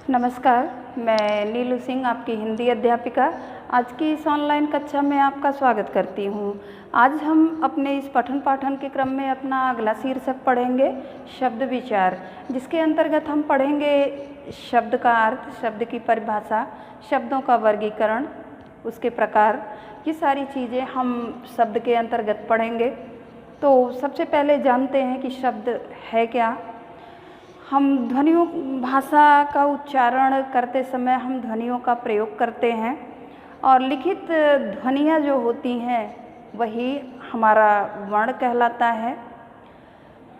नमस्कार, मैं नीलू सिंह आपकी हिंदी अध्यापिका आज की इस ऑनलाइन कक्षा में आपका स्वागत करती हूँ। आज हम अपने इस पठन पाठन के क्रम में अपना अगला शीर्षक पढ़ेंगे शब्द विचार, जिसके अंतर्गत हम पढ़ेंगे शब्द का अर्थ, शब्द की परिभाषा, शब्दों का वर्गीकरण, उसके प्रकार, ये सारी चीज़ें हम शब्द के अंतर्गत पढ़ेंगे। तो सबसे पहले जानते हैं कि शब्द है क्या। हम ध्वनियों भाषा का उच्चारण करते समय हम ध्वनियों का प्रयोग करते हैं और लिखित ध्वनियाँ जो होती हैं वही हमारा वर्ण कहलाता है।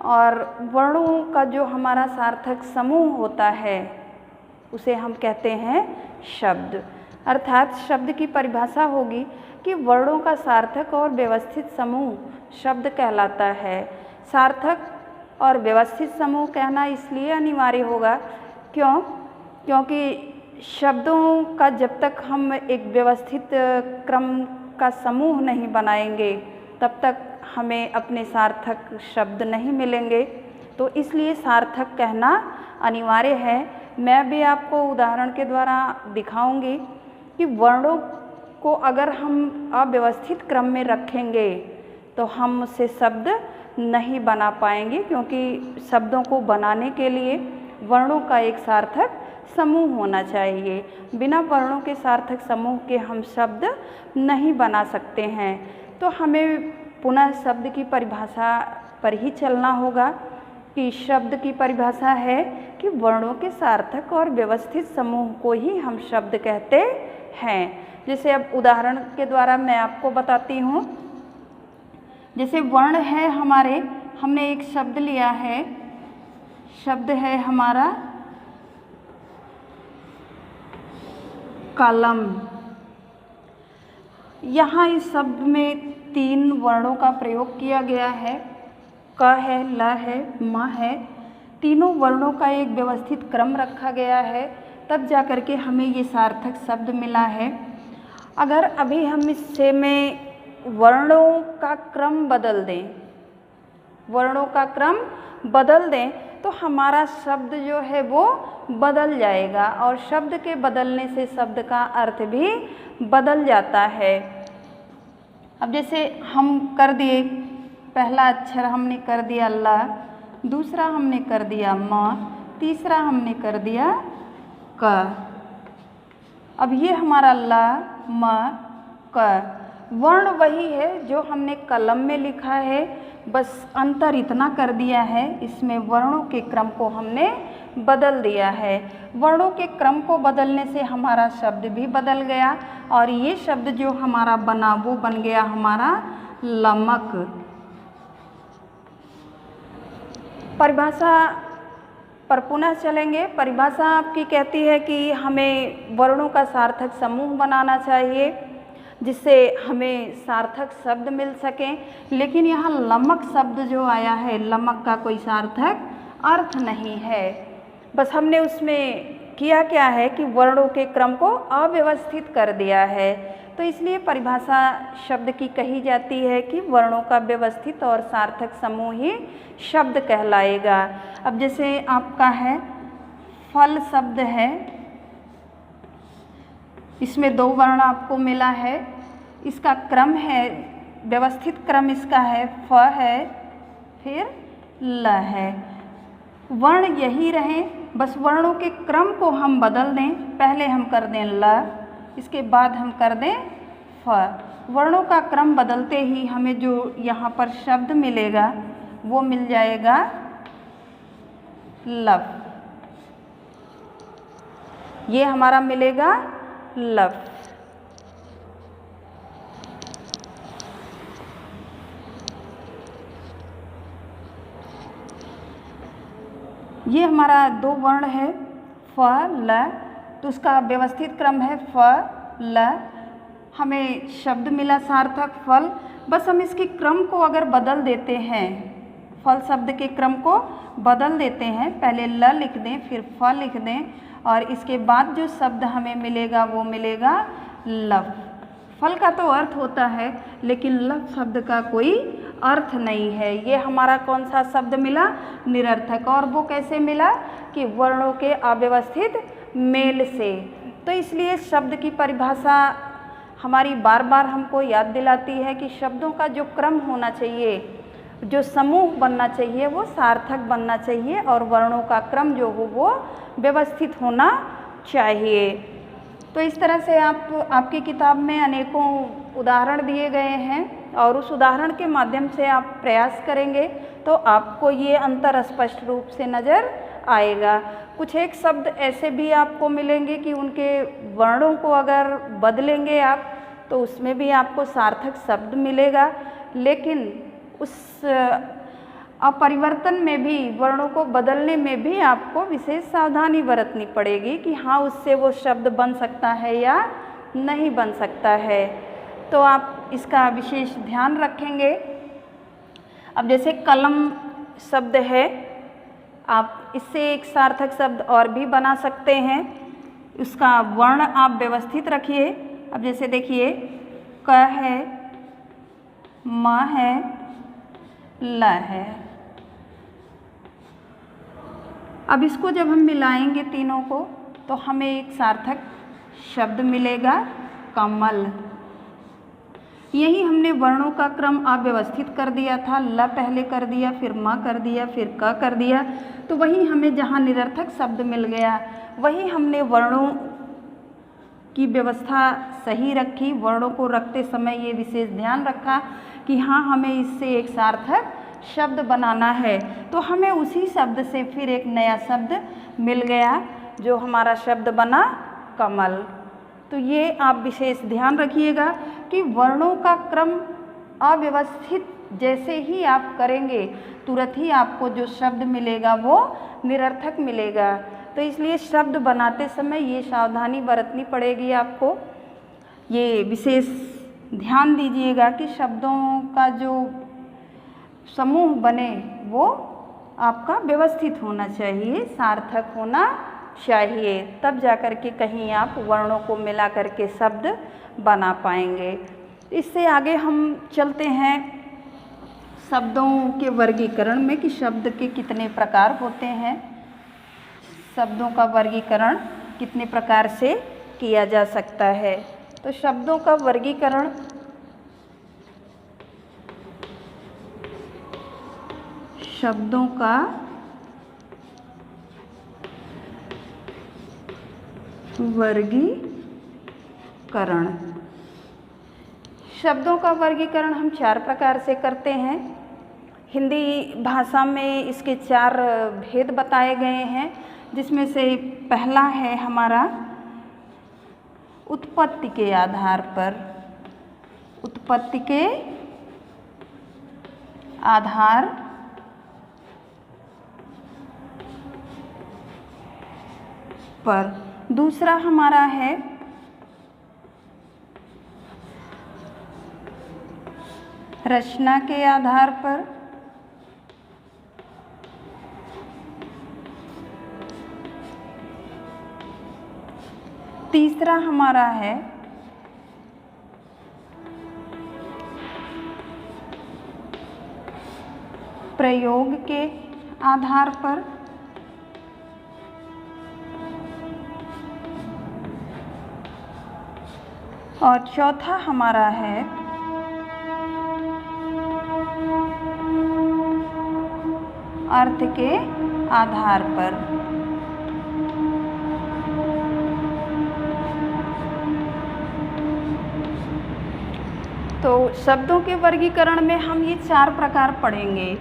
और वर्णों का जो हमारा सार्थक समूह होता है उसे हम कहते हैं शब्द। अर्थात शब्द की परिभाषा होगी कि वर्णों का सार्थक और व्यवस्थित समूह शब्द कहलाता है। सार्थक और व्यवस्थित समूह कहना इसलिए अनिवार्य होगा क्योंकि शब्दों का जब तक हम एक व्यवस्थित क्रम का समूह नहीं बनाएंगे तब तक हमें अपने सार्थक शब्द नहीं मिलेंगे। तो इसलिए सार्थक कहना अनिवार्य है। मैं भी आपको उदाहरण के द्वारा दिखाऊंगी कि वर्णों को अगर हम अव्यवस्थित क्रम में रखेंगे तो हम उससे शब्द नहीं बना पाएंगे, क्योंकि शब्दों को बनाने के लिए वर्णों का एक सार्थक समूह होना चाहिए। बिना वर्णों के सार्थक समूह के हम शब्द नहीं बना सकते हैं। तो हमें पुनः शब्द की परिभाषा पर ही चलना होगा कि शब्द की परिभाषा है कि वर्णों के सार्थक और व्यवस्थित समूह को ही हम शब्द कहते हैं। जैसे अब उदाहरण के द्वारा मैं आपको बताती हूँ। जैसे वर्ण है हमारे, हमने एक शब्द लिया है, शब्द है हमारा कलम। यहाँ इस शब्द में 3 वर्णों का प्रयोग किया गया है, क है, ल है, म है। तीनों वर्णों का एक व्यवस्थित क्रम रखा गया है, तब जाकर के हमें ये सार्थक शब्द मिला है। अगर अभी हम इससे में वर्णों का क्रम बदल दें, वर्णों का क्रम बदल दें तो हमारा शब्द जो है वो बदल जाएगा, और शब्द के बदलने से शब्द का अर्थ भी बदल जाता है। अब जैसे हम कर दिए, पहला अक्षर हमने कर दिया ल, दूसरा हमने कर दिया म, तीसरा हमने कर दिया क। अब ये हमारा ल, म, क वर्ण वही है जो हमने कलम में लिखा है, बस अंतर इतना कर दिया है, इसमें वर्णों के क्रम को हमने बदल दिया है। वर्णों के क्रम को बदलने से हमारा शब्द भी बदल गया, और ये शब्द जो हमारा बना वो बन गया हमारा लमक। परिभाषा पर पुनः चलेंगे। परिभाषा आपकी कहती है कि हमें वर्णों का सार्थक समूह बनाना चाहिए जिससे हमें सार्थक शब्द मिल सकें। लेकिन यहाँ लमक शब्द जो आया है, लमक का कोई सार्थक अर्थ नहीं है। बस हमने उसमें किया क्या है कि वर्णों के क्रम को अव्यवस्थित कर दिया है। तो इसलिए परिभाषा शब्द की कही जाती है कि वर्णों का व्यवस्थित और सार्थक समूह ही शब्द कहलाएगा। अब जैसे आपका है फल शब्द है, इसमें 2 वर्ण आपको मिला है, इसका क्रम है, व्यवस्थित क्रम इसका है, फ है, फिर ल है। वर्ण यही रहे, बस वर्णों के क्रम को हम बदल दें। पहले हम कर दें ल, इसके बाद हम कर दें फ। वर्णों का क्रम बदलते ही हमें जो यहाँ पर शब्द मिलेगा वो मिल जाएगा लव। ये हमारा मिलेगा लव। ये हमारा 2 वर्ण है फ ल, तो उसका व्यवस्थित क्रम है फ ल। हमें शब्द मिला सार्थक फल। बस हम इसके क्रम को अगर बदल देते हैं, फल शब्द के क्रम को बदल देते हैं, पहले ल लिख दें फिर फ लिख दें, और इसके बाद जो शब्द हमें मिलेगा वो मिलेगा लव। फल का तो अर्थ होता है, लेकिन लव शब्द का कोई अर्थ नहीं है। ये हमारा कौन सा शब्द मिला? निरर्थक। और वो कैसे मिला कि वर्णों के अव्यवस्थित मेल से। तो इसलिए शब्द की परिभाषा हमारी बार बार हमको याद दिलाती है कि शब्दों का जो क्रम होना चाहिए, जो समूह बनना चाहिए, वो सार्थक बनना चाहिए और वर्णों का क्रम जो हो वो व्यवस्थित होना चाहिए। तो इस तरह से आपकी किताब में अनेकों उदाहरण दिए गए हैं और उस उदाहरण के माध्यम से आप प्रयास करेंगे तो आपको ये अंतर स्पष्ट रूप से नज़र आएगा। कुछ एक शब्द ऐसे भी आपको मिलेंगे कि उनके वर्णों को अगर बदलेंगे आप तो उसमें भी आपको सार्थक शब्द मिलेगा, लेकिन उस अपरिवर्तन में भी, वर्णों को बदलने में भी आपको विशेष सावधानी बरतनी पड़ेगी कि हाँ उससे वो शब्द बन सकता है या नहीं बन सकता है। तो आप इसका विशेष ध्यान रखेंगे। अब जैसे कलम शब्द है, आप इससे एक सार्थक शब्द और भी बना सकते हैं। उसका वर्ण आप व्यवस्थित रखिए। अब जैसे देखिए क है, म है, ल है। अब इसको जब हम मिलाएंगे तीनों को तो हमें एक सार्थक शब्द मिलेगा, कमल। यही हमने वर्णों का क्रम अव्यवस्थित कर दिया था, ल पहले कर दिया, फिर म कर दिया, फिर क कर दिया। तो वही हमें जहाँ निरर्थक शब्द मिल गया, वही हमने वर्णों की व्यवस्था सही रखी। वर्णों को रखते समय ये विशेष ध्यान रखा कि हाँ हमें इससे एक सार्थक शब्द बनाना है। तो हमें उसी शब्द से फिर एक नया शब्द मिल गया जो हमारा शब्द बना कमल। तो ये आप विशेष ध्यान रखिएगा कि वर्णों का क्रम अव्यवस्थित जैसे ही आप करेंगे तुरंत ही आपको जो शब्द मिलेगा वो निरर्थक मिलेगा। तो इसलिए शब्द बनाते समय ये सावधानी बरतनी पड़ेगी आपको। ये विशेष ध्यान दीजिएगा कि शब्दों का जो समूह बने वो आपका व्यवस्थित होना चाहिए, सार्थक होना चाहिए, तब जाकर के कहीं आप वर्णों को मिला करके शब्द बना पाएंगे। इससे आगे हम चलते हैं शब्दों के वर्गीकरण में कि शब्द के कितने प्रकार होते हैं, शब्दों का वर्गीकरण कितने प्रकार से किया जा सकता है। तो शब्दों का वर्गीकरण शब्दों का वर्गीकरण शब्दों का वर्गीकरण हम 4 प्रकार से करते हैं। हिंदी भाषा में इसके 4 भेद बताए गए हैं, जिसमें से पहला है हमारा उत्पत्ति के आधार पर। उत्पत्ति के आधार पर। दूसरा हमारा है रचना के आधार पर। तीसरा हमारा है प्रयोग के आधार पर। और चौथा हमारा है अर्थ के आधार पर। तो शब्दों के वर्गीकरण में हम ये 4 प्रकार पढ़ेंगे।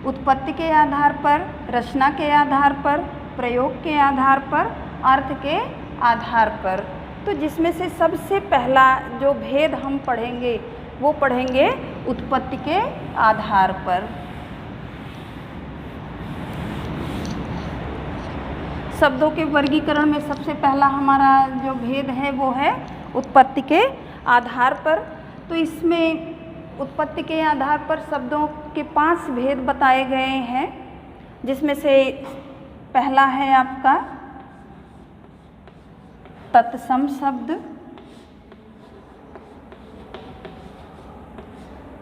उत्पत्ति के आधार पर, रचना के आधार पर, प्रयोग के आधार पर, अर्थ के आधार पर। तो जिसमें से सबसे पहला जो भेद हम पढ़ेंगे वो पढ़ेंगे उत्पत्ति के आधार पर। शब्दों के वर्गीकरण में सबसे पहला हमारा जो भेद है वो है उत्पत्ति के आधार पर। तो इसमें उत्पत्ति के आधार पर शब्दों के 5 भेद बताए गए हैं, जिसमें से पहला है आपका तत्सम शब्द।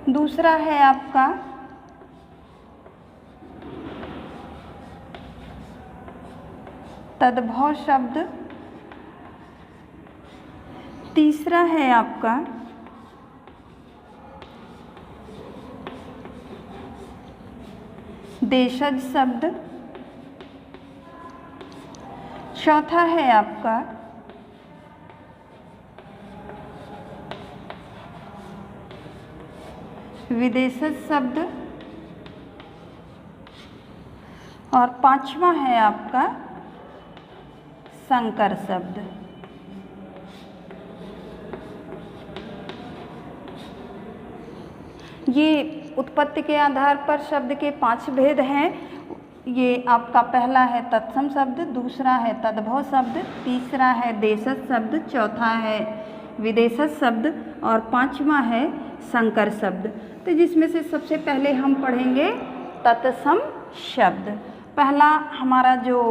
दूसरा है आपका तद्भव शब्द। तीसरा है आपका देशज शब्द। चौथा है आपका विदेशज शब्द। और पांचवा है आपका संकर शब्द। ये उत्पत्ति के आधार पर शब्द के 5 भेद हैं। ये आपका पहला है तत्सम शब्द, दूसरा है तद्भव शब्द, तीसरा है देशज शब्द, चौथा है विदेशज शब्द और पांचवा है संकर शब्द। तो जिसमें से सबसे पहले हम पढ़ेंगे तत्सम शब्द। पहला हमारा जो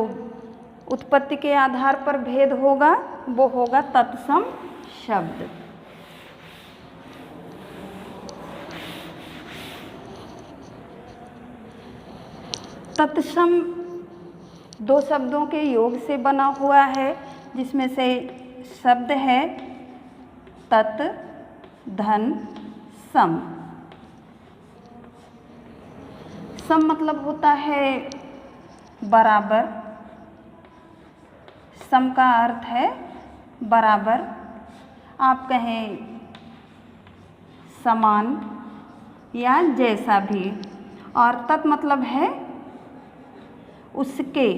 उत्पत्ति के आधार पर भेद होगा वो होगा तत्सम शब्द। तत्सम 2 शब्दों के योग से बना हुआ है, जिसमें से शब्द है तत्, धन, सम। सम मतलब होता है बराबर। सम का अर्थ है बराबर, आप कहें समान या जैसा भी। और तत् मतलब है उसके,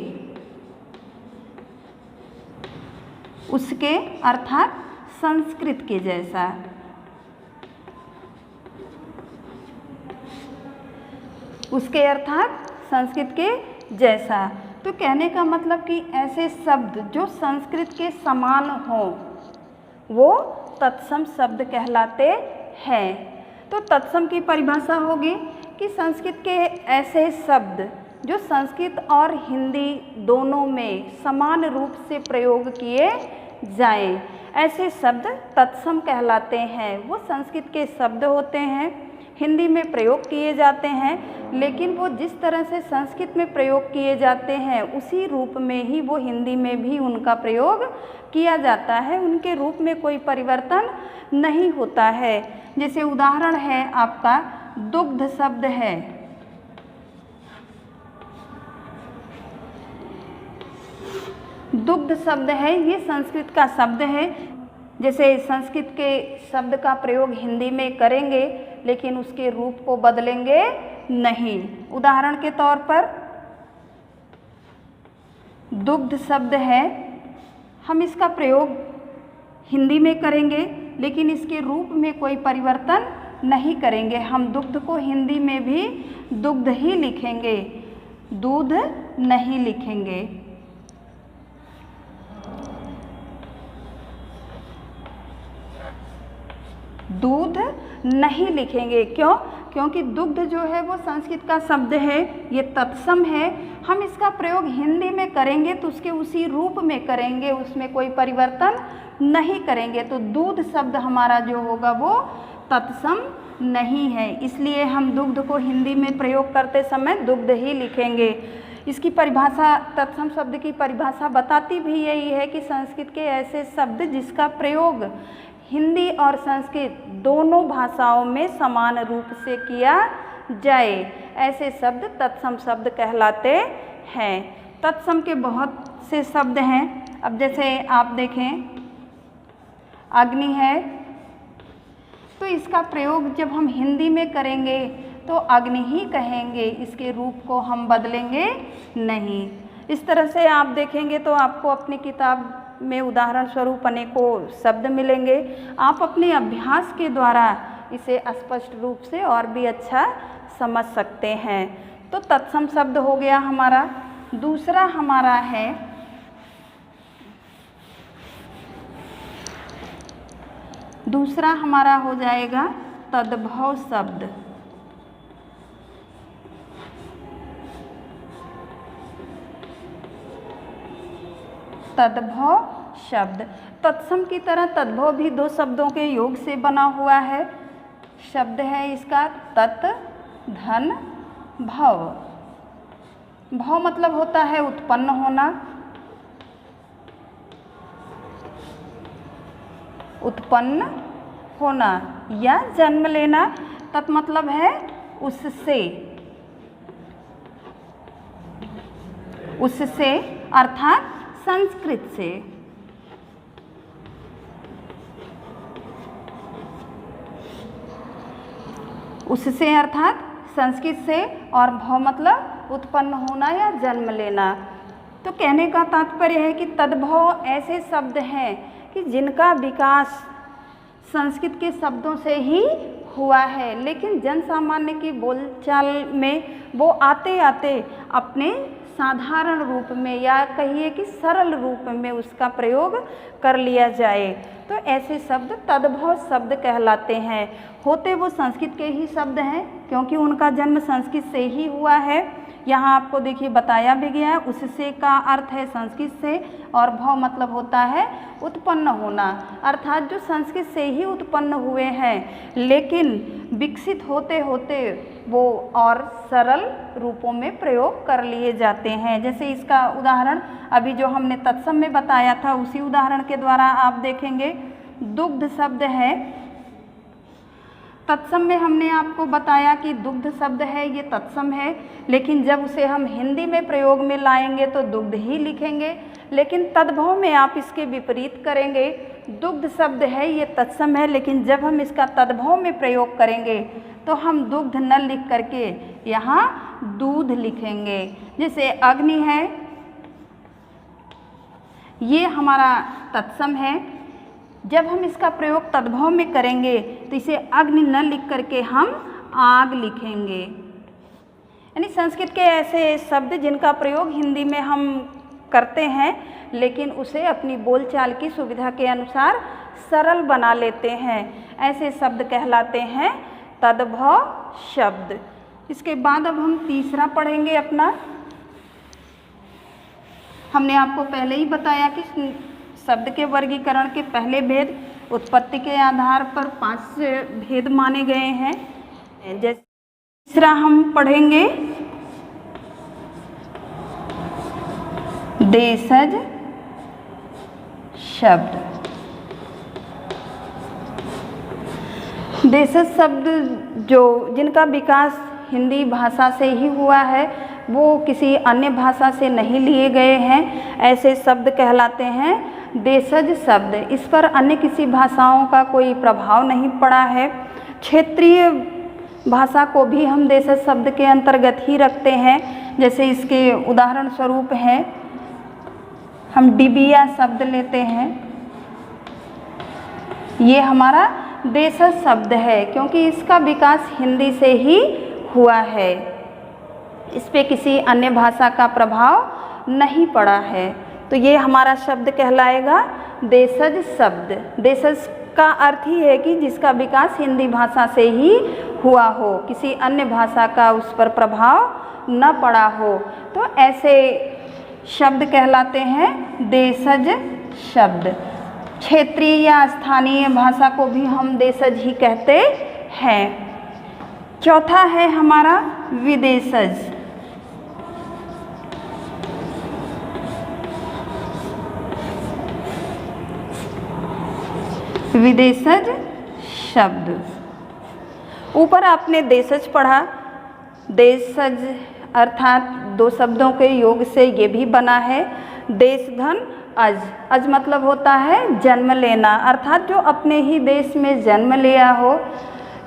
उसके अर्थात संस्कृत के जैसा। उसके अर्थात संस्कृत के जैसा। तो कहने का मतलब कि ऐसे शब्द जो संस्कृत के समान हो वो तत्सम शब्द कहलाते हैं। तो तत्सम की परिभाषा होगी कि संस्कृत के ऐसे शब्द जो संस्कृत और हिंदी दोनों में समान रूप से प्रयोग किए जाएं, ऐसे शब्द तत्सम कहलाते हैं। वो संस्कृत के शब्द होते हैं, हिंदी में प्रयोग किए जाते हैं, लेकिन वो जिस तरह से संस्कृत में प्रयोग किए जाते हैं उसी रूप में ही वो हिंदी में भी उनका प्रयोग किया जाता है। उनके रूप में कोई परिवर्तन नहीं होता है। जैसे उदाहरण है आपका दुग्ध शब्द है। दुग्ध शब्द है, ये संस्कृत का शब्द है। जैसे संस्कृत के शब्द का प्रयोग हिंदी में करेंगे लेकिन उसके रूप को बदलेंगे नहीं। उदाहरण के तौर पर दुग्ध शब्द है, हम इसका प्रयोग हिंदी में करेंगे लेकिन इसके रूप में कोई परिवर्तन नहीं करेंगे। हम दुग्ध को हिंदी में भी दुग्ध ही लिखेंगे, दूध नहीं लिखेंगे। दूध नहीं लिखेंगे। क्यों? क्योंकि दुग्ध जो है वो संस्कृत का शब्द है, ये तत्सम है। हम इसका प्रयोग हिंदी में करेंगे तो उसके उसी रूप में करेंगे, उसमें कोई परिवर्तन नहीं करेंगे। तो दूध शब्द हमारा जो होगा वो तत्सम नहीं है, इसलिए हम दुग्ध को हिंदी में प्रयोग करते समय दुग्ध ही लिखेंगे। इसकी परिभाषा, तत्सम शब्द की परिभाषा बताती भी यही है कि संस्कृत के ऐसे शब्द जिसका प्रयोग हिंदी और संस्कृत दोनों भाषाओं में समान रूप से किया जाए, ऐसे शब्द तत्सम शब्द कहलाते हैं। तत्सम के बहुत से शब्द हैं। अब जैसे आप देखें अग्नि है, तो इसका प्रयोग जब हम हिंदी में करेंगे तो अग्नि ही कहेंगे, इसके रूप को हम बदलेंगे नहीं। इस तरह से आप देखेंगे तो आपको अपनी किताब में उदाहरण स्वरूप अनेकों शब्द मिलेंगे। आप अपने अभ्यास के द्वारा इसे स्पष्ट रूप से और भी अच्छा समझ सकते हैं। तो तत्सम शब्द हो गया हमारा। दूसरा हमारा है हो जाएगा तद्भव शब्द। तद्भव शब्द, तत्सम की तरह तद्भव भी 2 शब्दों के योग से बना हुआ है। शब्द है इसका तत्, धन, भव। भव मतलब होता है उत्पन्न होना। उत्पन्न होना या जन्म लेना, तत्मतलब है उससे, उससे अर्थात संस्कृत से। उससे अर्थात संस्कृत से, और भव मतलब उत्पन्न होना या जन्म लेना। तो कहने का तात्पर्य है कि तद्भव ऐसे शब्द हैं कि जिनका विकास संस्कृत के शब्दों से ही हुआ है, लेकिन जन सामान्य की बोलचाल में वो आते आते अपने साधारण रूप में या कहिए कि सरल रूप में उसका प्रयोग कर लिया जाए। तो ऐसे शब्द तद्भव शब्द कहलाते हैं। होते वो संस्कृत के ही शब्द हैं क्योंकि उनका जन्म संस्कृत से ही हुआ है। यहाँ आपको देखिए बताया भी गया है, उससे का अर्थ है संस्कृत से, और भव मतलब होता है उत्पन्न होना, अर्थात जो संस्कृत से ही उत्पन्न हुए हैं लेकिन विकसित होते होते वो और सरल रूपों में प्रयोग कर लिए जाते हैं। जैसे इसका उदाहरण अभी जो हमने तत्सम में बताया था उसी उदाहरण के द्वारा आप देखेंगे। दुग्ध शब्द है, तत्सम में हमने आपको बताया कि दुग्ध शब्द है ये तत्सम है, लेकिन जब उसे हम हिंदी में प्रयोग में लाएंगे तो दुग्ध ही लिखेंगे, लेकिन तद्भव में आप इसके विपरीत करेंगे। दुग्ध शब्द है ये तत्सम है, लेकिन जब हम इसका तद्भव में प्रयोग करेंगे तो हम दुग्ध न लिख करके यहाँ दूध लिखेंगे। जैसे अग्नि है ये हमारा तत्सम है, जब हम इसका प्रयोग तद्भव में करेंगे तो इसे अग्नि न लिख करके हम आग लिखेंगे। यानी संस्कृत के ऐसे शब्द जिनका प्रयोग हिंदी में हम करते हैं लेकिन उसे अपनी बोलचाल की सुविधा के अनुसार सरल बना लेते हैं, ऐसे शब्द कहलाते हैं तद्भव शब्द। इसके बाद अब हम तीसरा पढ़ेंगे अपना। हमने आपको पहले ही बताया कि शब्द के वर्गीकरण के पहले भेद उत्पत्ति के आधार पर 5 भेद माने गए हैं। जैसे तीसरा हम पढ़ेंगे देशज शब्द। देशज शब्द जो जिनका विकास हिंदी भाषा से ही हुआ है, वो किसी अन्य भाषा से नहीं लिए गए हैं, ऐसे शब्द कहलाते हैं देशज शब्द। इस पर अन्य किसी भाषाओं का कोई प्रभाव नहीं पड़ा है। क्षेत्रीय भाषा को भी हम देशज शब्द के अंतर्गत ही रखते हैं। जैसे इसके उदाहरण स्वरूप है, हम डिबिया शब्द लेते हैं, ये हमारा देशज शब्द है क्योंकि इसका विकास हिंदी से ही हुआ है, इस पे किसी अन्य भाषा का प्रभाव नहीं पड़ा है। तो ये हमारा शब्द कहलाएगा देशज शब्द। देशज का अर्थ ही है कि जिसका विकास हिंदी भाषा से ही हुआ हो, किसी अन्य भाषा का उस पर प्रभाव न पड़ा हो, तो ऐसे शब्द कहलाते हैं देशज शब्द। क्षेत्रीय या स्थानीय भाषा को भी हम देशज ही कहते हैं। चौथा है हमारा विदेशज। विदेशज शब्द, ऊपर आपने देशज पढ़ा, देशज अर्थात 2 शब्दों के योग से ये भी बना है देश धन अज। अज मतलब होता है जन्म लेना, अर्थात जो अपने ही देश में जन्म लिया हो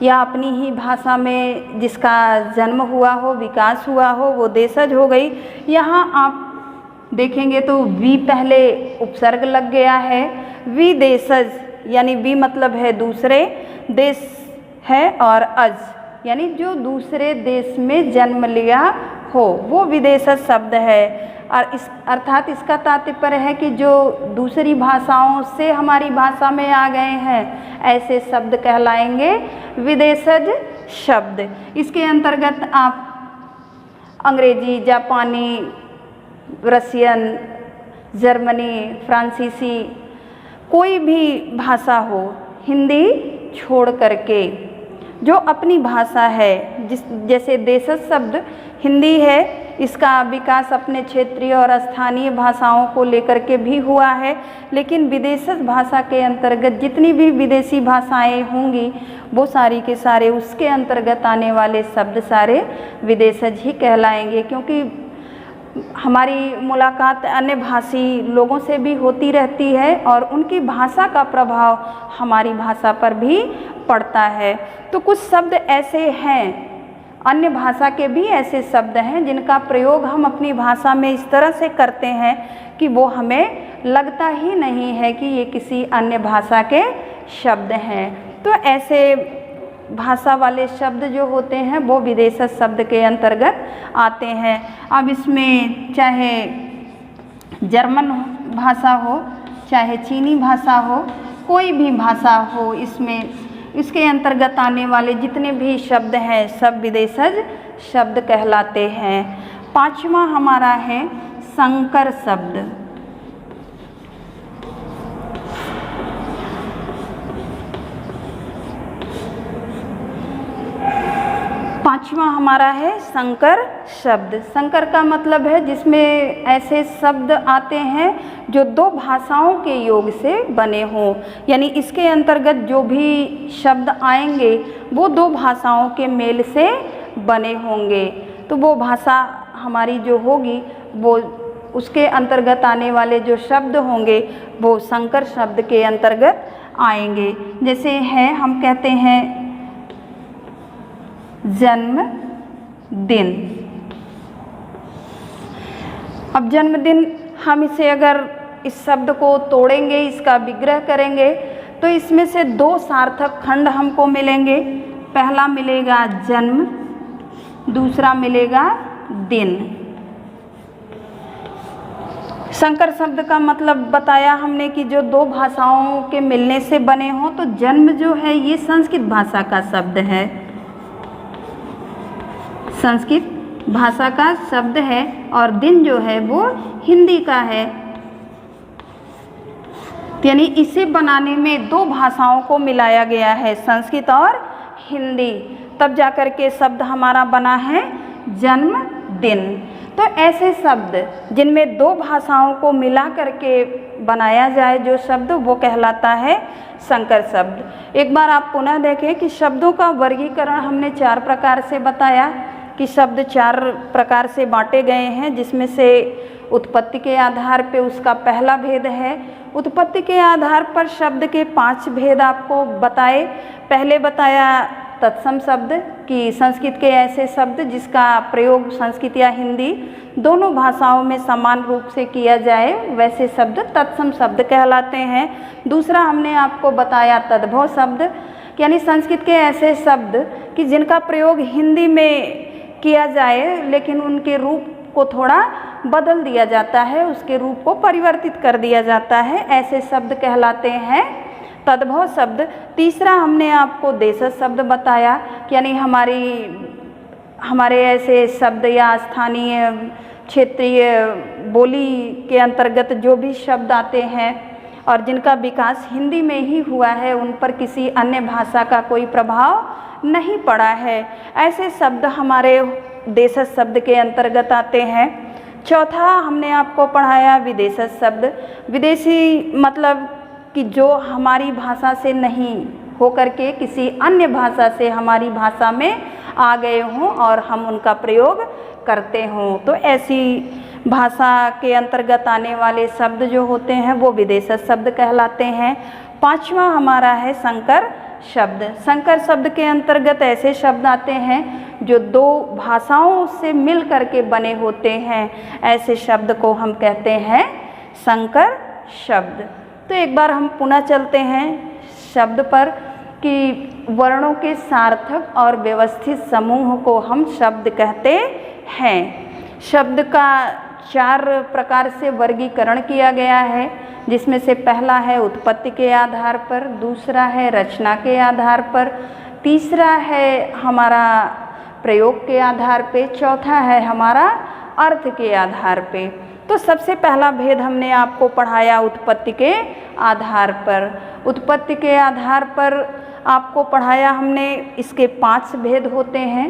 या अपनी ही भाषा में जिसका जन्म हुआ हो, विकास हुआ हो, वो देशज हो गई। यहाँ आप देखेंगे तो वी पहले उपसर्ग लग गया है, विदेशज यानी वी मतलब है दूसरे देश है, और अज यानी जो दूसरे देश में जन्म लिया हो वो विदेशज शब्द है। और इस अर्थात इसका तात्पर्य है कि जो दूसरी भाषाओं से हमारी भाषा में आ गए हैं, ऐसे शब्द कहलाएंगे विदेशज शब्द। इसके अंतर्गत आप अंग्रेजी, जापानी, रसियन, जर्मनी, फ्रांसीसी, कोई भी भाषा हो हिंदी छोड़ करके जो अपनी भाषा है, जैसे देशज शब्द हिंदी है इसका विकास अपने क्षेत्रीय और स्थानीय भाषाओं को लेकर के भी हुआ है, लेकिन विदेशज भाषा के अंतर्गत जितनी भी विदेशी भाषाएं होंगी वो सारी के सारे उसके अंतर्गत आने वाले शब्द सारे विदेशज ही कहलाएंगे, क्योंकि हमारी मुलाकात अन्य भाषी लोगों से भी होती रहती है और उनकी भाषा का प्रभाव हमारी भाषा पर भी पड़ता है। तो कुछ शब्द ऐसे हैं, अन्य भाषा के भी ऐसे शब्द हैं जिनका प्रयोग हम अपनी भाषा में इस तरह से करते हैं कि वो हमें लगता ही नहीं है कि ये किसी अन्य भाषा के शब्द हैं। तो ऐसे भाषा वाले शब्द जो होते हैं वो विदेशज शब्द के अंतर्गत आते हैं। अब इसमें चाहे जर्मन भाषा हो, चाहे चीनी भाषा हो, कोई भी भाषा हो, इसमें इसके अंतर्गत आने वाले जितने भी शब्द हैं सब विदेशज शब्द कहलाते हैं। पांचवा हमारा है संकर शब्द। पांचवा हमारा है संकर शब्द। संकर का मतलब है जिसमें ऐसे शब्द आते हैं जो दो भाषाओं के योग से बने हों, यानी इसके अंतर्गत जो भी शब्द आएंगे वो दो भाषाओं के मेल से बने होंगे। तो वो भाषा हमारी जो होगी वो उसके अंतर्गत आने वाले जो शब्द होंगे वो संकर शब्द के अंतर्गत आएंगे। जैसे है, हम कहते हैं जन्मदिन। अब जन्मदिन, हम इसे अगर इस शब्द को तोड़ेंगे, इसका विग्रह करेंगे तो इसमें से दो सार्थक खंड हमको मिलेंगे। पहला मिलेगा जन्म, दूसरा मिलेगा दिन। संकर शब्द का मतलब बताया हमने कि जो दो भाषाओं के मिलने से बने हों। तो जन्म जो है ये संस्कृत भाषा का शब्द है, संस्कृत भाषा का शब्द है, और दिन जो है वो हिंदी का है। यानी इसे बनाने में दो भाषाओं को मिलाया गया है, संस्कृत और हिंदी, तब जाकर के शब्द हमारा बना है जन्मदिन। तो ऐसे शब्द जिनमें दो भाषाओं को मिला करके बनाया जाए जो शब्द, वो कहलाता है संकर शब्द। एक बार आप पुनः देखें कि शब्दों का वर्गीकरण हमने 4 प्रकार से बताया कि शब्द 4 प्रकार से बांटे गए हैं, जिसमें से उत्पत्ति के आधार पे उसका पहला भेद है। उत्पत्ति के आधार पर शब्द के 5 भेद आपको बताए। पहले बताया तत्सम शब्द कि संस्कृत के ऐसे शब्द जिसका प्रयोग संस्कृत या हिंदी दोनों भाषाओं में समान रूप से किया जाए, वैसे शब्द तत्सम शब्द कहलाते हैं। दूसरा हमने आपको बताया तद्भव शब्द, यानी संस्कृत के ऐसे शब्द कि जिनका प्रयोग हिंदी में किया जाए लेकिन उनके रूप को थोड़ा बदल दिया जाता है, उसके रूप को परिवर्तित कर दिया जाता है, ऐसे शब्द कहलाते हैं तद्भव शब्द। तीसरा हमने आपको देशज शब्द बताया, यानी हमारे ऐसे शब्द या स्थानीय क्षेत्रीय बोली के अंतर्गत जो भी शब्द आते हैं और जिनका विकास हिंदी में ही हुआ है, उन पर किसी अन्य भाषा का कोई प्रभाव नहीं पड़ा है, ऐसे शब्द हमारे देशज शब्द के अंतर्गत आते हैं। चौथा हमने आपको पढ़ाया विदेशज शब्द। विदेशी मतलब कि जो हमारी भाषा से नहीं होकर के किसी अन्य भाषा से हमारी भाषा में आ गए हों और हम उनका प्रयोग करते हों, तो ऐसी भाषा के अंतर्गत आने वाले शब्द जो होते हैं वो विदेशज शब्द कहलाते हैं। पांचवा हमारा है संकर शब्द। संकर शब्द के अंतर्गत ऐसे शब्द आते हैं जो दो भाषाओं से मिल करके बने होते हैं, ऐसे शब्द को हम कहते हैं संकर शब्द। तो एक बार हम पुनः चलते हैं शब्द पर कि वर्णों के सार्थक और व्यवस्थित समूह को हम शब्द कहते हैं। शब्द का 4 प्रकार से वर्गीकरण किया गया है, जिसमें से पहला है उत्पत्ति के आधार पर, दूसरा है रचना के आधार पर, तीसरा है हमारा प्रयोग के आधार पे, चौथा है हमारा अर्थ के आधार पे। तो सबसे पहला भेद हमने आपको पढ़ाया उत्पत्ति के आधार पर। उत्पत्ति के आधार पर आपको पढ़ाया हमने, इसके 5 भेद होते हैं।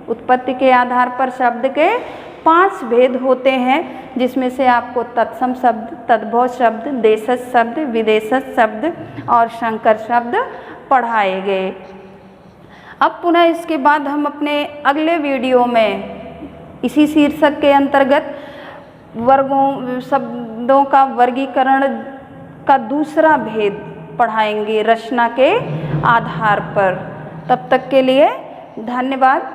उत्पत्ति के आधार पर शब्द के 5 भेद होते हैं, जिसमें से आपको तत्सम शब्द, तद्भव शब्द, देशज शब्द, विदेशज शब्द और संकर शब्द पढ़ाए गए। अब पुनः इसके बाद हम अपने अगले वीडियो में इसी शीर्षक के अंतर्गत वर्गों शब्दों का वर्गीकरण का दूसरा भेद पढ़ाएंगे रचना के आधार पर। तब तक के लिए धन्यवाद।